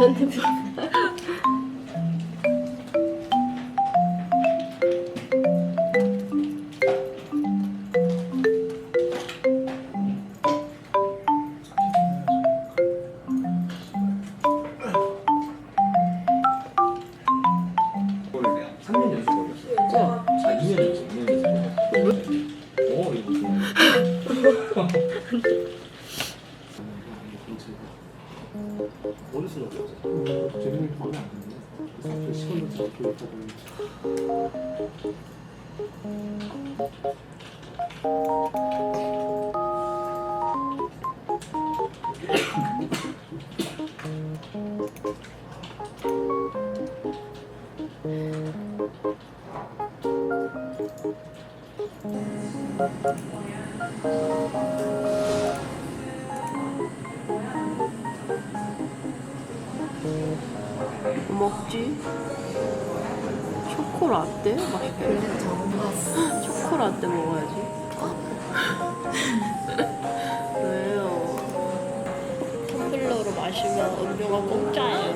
핸드폰. 어느 수는 없어. 재능이 마음에 안 드는데. 그 시간도 저렇게 있다 보니. 뭐 먹지? 초코라떼? 맛있겠네. 초코라떼 먹어야지. 왜요? 텀블러로 마시면 음료가 공짜예요.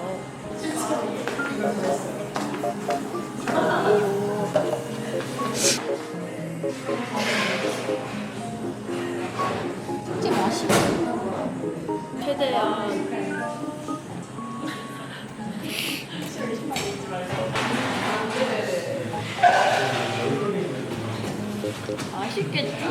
진짜 맛있어. 최대한 맛있겠죠?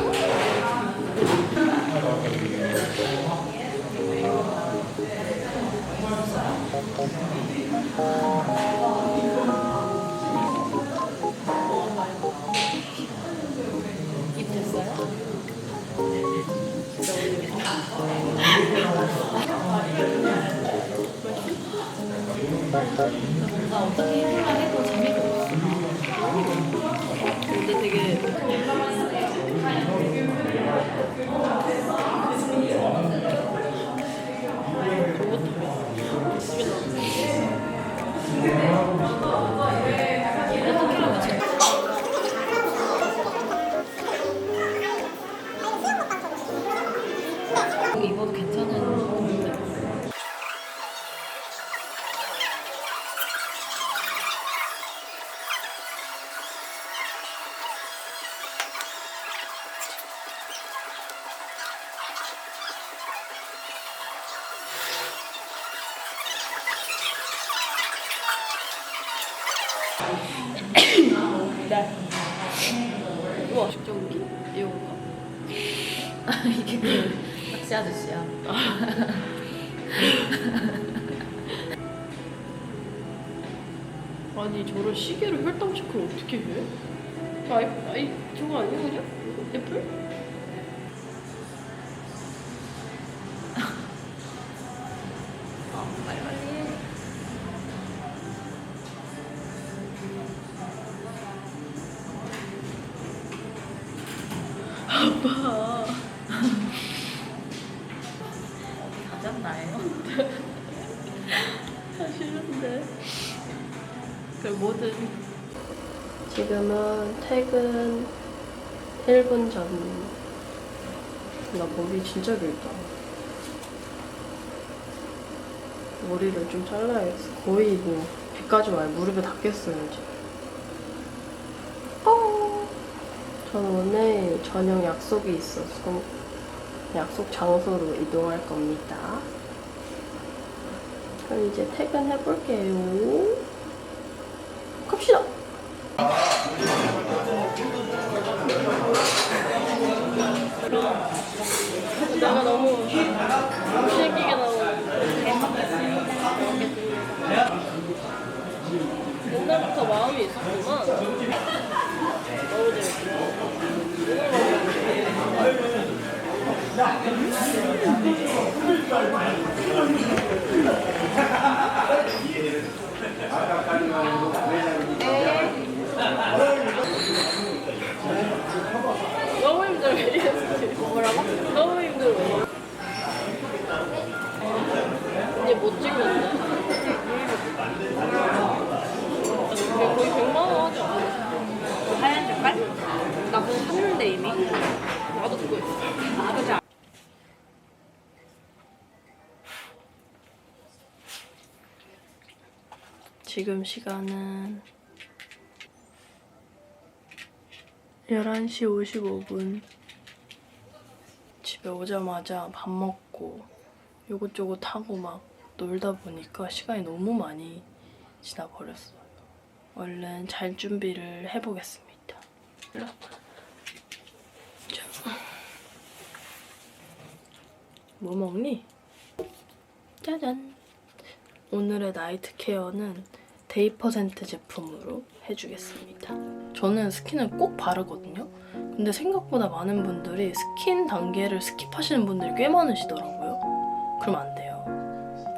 입 됐어요? 뭔가 어떻게 해볼라 해도 재미가 없어. 근데 되게 여기 입어도 괜찮은 건데. 우와 식전기? 이건가? 이게 그 낚시 아저씨야. 아니 저런 시계를 혈당 체크를 어떻게 해? 아이 저거 아니야 그냥? 애플? 빨리 빨리. 아빠 가졌나요? 싫은데 그 뭐든 지금은 퇴근 1분 전. 나 머리 진짜 길다. 머리를 좀 잘라야겠어. 거의 뭐 귀까지 와요. 무릎에 닿겠어요 이제. 저는 오늘 저녁 약속이 있어서 약속 장소로 이동할 겁니다. 그럼 이제 퇴근해볼게요. 갑시다. 내가 너무 실기게 나오고 옛날부터 마음이 있었구나. 너무 재밌어. 너무 힘들어. 뭐라고? 너무 힘들어. 이제 못 찍는데. 거의 100만 원 하지 않아? 하얀 색깔? 나 그거 샀는데 이미. 나도 그거 있어. 그지? 지금 시간은 11시 55분. 집에 오자마자 밥 먹고 요것저것 하고 막 놀다 보니까 시간이 너무 많이 지나버렸어요. 얼른 잘 준비를 해보겠습니다. 자, 뭐 먹니? 짜잔! 오늘의 나이트 케어는 데이퍼센트 제품으로 해주겠습니다. 저는 스킨을 꼭 바르거든요. 근데 생각보다 많은 분들이 스킨 단계를 스킵하시는 분들이 꽤 많으시더라고요. 그럼 안 돼요.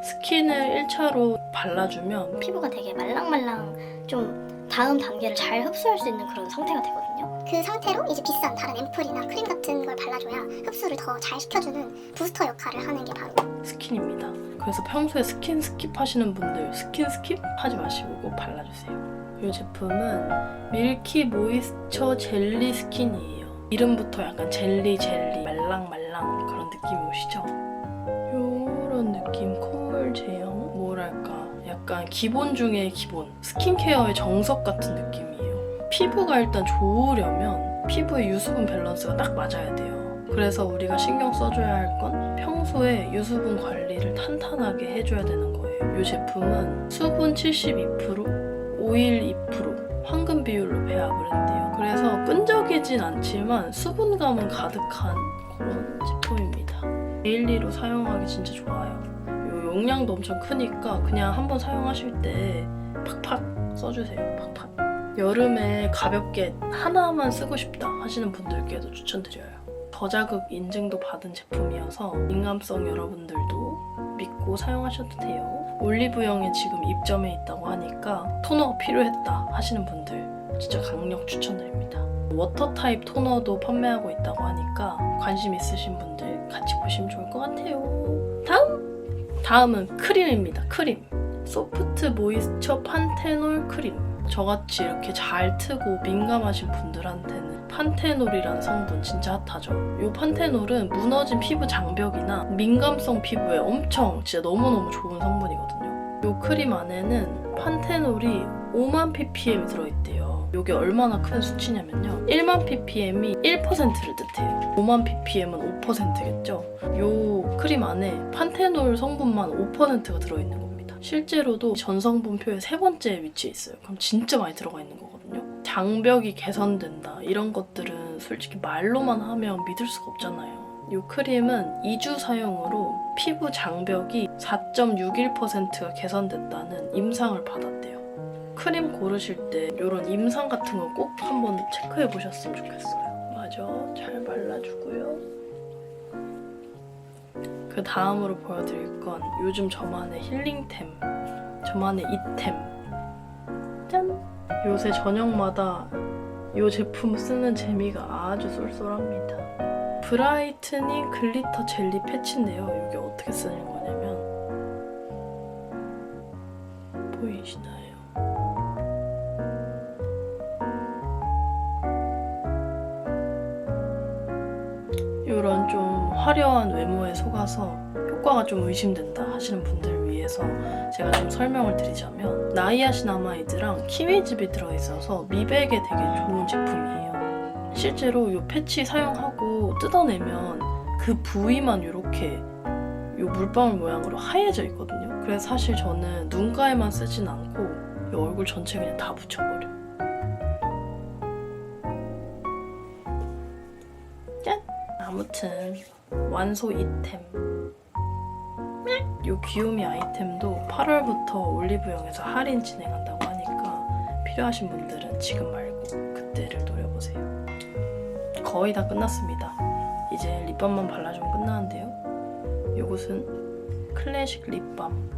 스킨을 1차로 발라주면 피부가 되게 말랑말랑 좀 다음 단계를 잘 흡수할 수 있는 그런 상태가 되거든요. 그 상태로 이제 비싼 다른 앰플이나 크림 같은 걸 발라줘야 흡수를 더 잘 시켜주는 부스터 역할을 하는 게 바로 스킨입니다. 그래서 평소에 스킨 스킵하시는 분들 스킨 스킵 하지 마시고 꼭 발라주세요. 이 제품은 밀키 모이스처 젤리 스킨이에요. 이름부터 약간 젤리 말랑말랑 그런 느낌이 오시죠? 요런 느낌 콧물 제형 뭐랄까 약간 기본 중에 기본 스킨케어의 정석 같은 느낌이에요. 피부가 일단 좋으려면 피부의 유수분 밸런스가 딱 맞아야 돼요. 그래서 우리가 신경 써줘야 할 건 평소에 유수분 관리를 탄탄하게 해줘야 되는 거예요. 이 제품은 수분 72%, 오일 2% 황금 비율로 배합을 했대요. 그래서 끈적이진 않지만 수분감은 가득한 그런 제품입니다. 데일리로 사용하기 진짜 좋아요. 이 용량도 엄청 크니까 그냥 한번 사용하실 때 팍팍 써주세요. 팍팍. 여름에 가볍게 하나만 쓰고 싶다 하시는 분들께도 추천드려요. 저자극 인증도 받은 제품이어서 민감성 여러분들도 믿고 사용하셔도 돼요. 올리브영에 지금 입점해 있다고 하니까 토너가 필요했다 하시는 분들 진짜 강력 추천드립니다. 워터 타입 토너도 판매하고 있다고 하니까 관심 있으신 분들 같이 보시면 좋을 것 같아요. 다음은 크림입니다. 크림. 소프트 모이스처 판테놀 크림. 저같이 이렇게 잘 트고 민감하신 분들한테는 판테놀이라는 성분 진짜 핫하죠. 이 판테놀은 무너진 피부 장벽이나 민감성 피부에 엄청 진짜 너무너무 좋은 성분이거든요. 이 크림 안에는 판테놀이 5만 ppm 들어있대요. 이게 얼마나 큰 수치냐면요. 1만 ppm이 1%를 뜻해요. 5만 ppm은 5%겠죠. 이 크림 안에 판테놀 성분만 5%가 들어있는 겁니다. 실제로도 전성분표의 3번째에 위치해 있어요. 그럼 진짜 많이 들어가 있는 거거든요. 장벽이 개선된다 이런 것들은 솔직히 말로만 하면 믿을 수가 없잖아요. 이 크림은 2주 사용으로 피부 장벽이 4.61%가 개선됐다는 임상을 받았대요. 크림 고르실 때 이런 임상 같은 거 꼭 한번 체크해 보셨으면 좋겠어요. 맞아, 잘 발라주고요. 그 다음으로 보여드릴 건 요즘 저만의 힐링템, 저만의 이템. 짠! 요새 저녁마다 이 제품 쓰는 재미가 아주 쏠쏠합니다. 브라이트닝 글리터 젤리 패치인데요. 이게 어떻게 쓰는 거냐면 보이시나요? 이런 좀 화려한 외모에 속아서 효과가 좀 의심된다 하시는 분들을 위해서 제가 좀 설명을 드리자면 나이아신아마이드랑 키위즙이 들어있어서 미백에 되게 좋은 제품이에요. 실제로 이 패치 사용하고 뜯어내면 그 부위만 이렇게 이 물방울 모양으로 하얘져 있거든요. 그래서 사실 저는 눈가에만 쓰진 않고 이 얼굴 전체 그냥 다 붙여버려. 짠! 아무튼 완소 이템. 이 귀요미 아이템도 8월부터 올리브영에서 할인 진행한다고 하니까 필요하신 분들은 지금 말고 그때를 노려보세요. 거의 다 끝났습니다. 이제 립밤만 발라주면 끝나는데요. 이것은 클래식 립밤.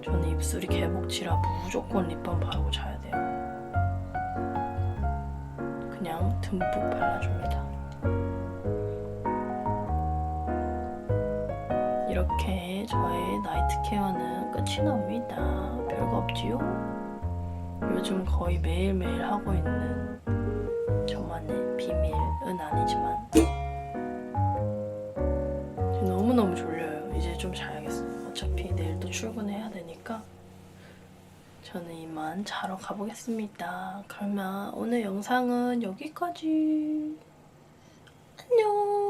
저는 입술이 개복치라 무조건 립밤 바르고 자야 돼요. 그냥 듬뿍 발라줍니다. 이렇게 저의 나이트 케어는 끝이 납니다. 별거 없지요? 요즘 거의 매일매일 하고 있는 저만의 비밀은 아니지만 너무너무 졸려요. 이제 좀 자야겠어요. 어차피 내일 또 출근해야 되니까 자, 저는 이만 자러 가보겠습니다. 그러면 오늘 영상은 여기까지. 안녕.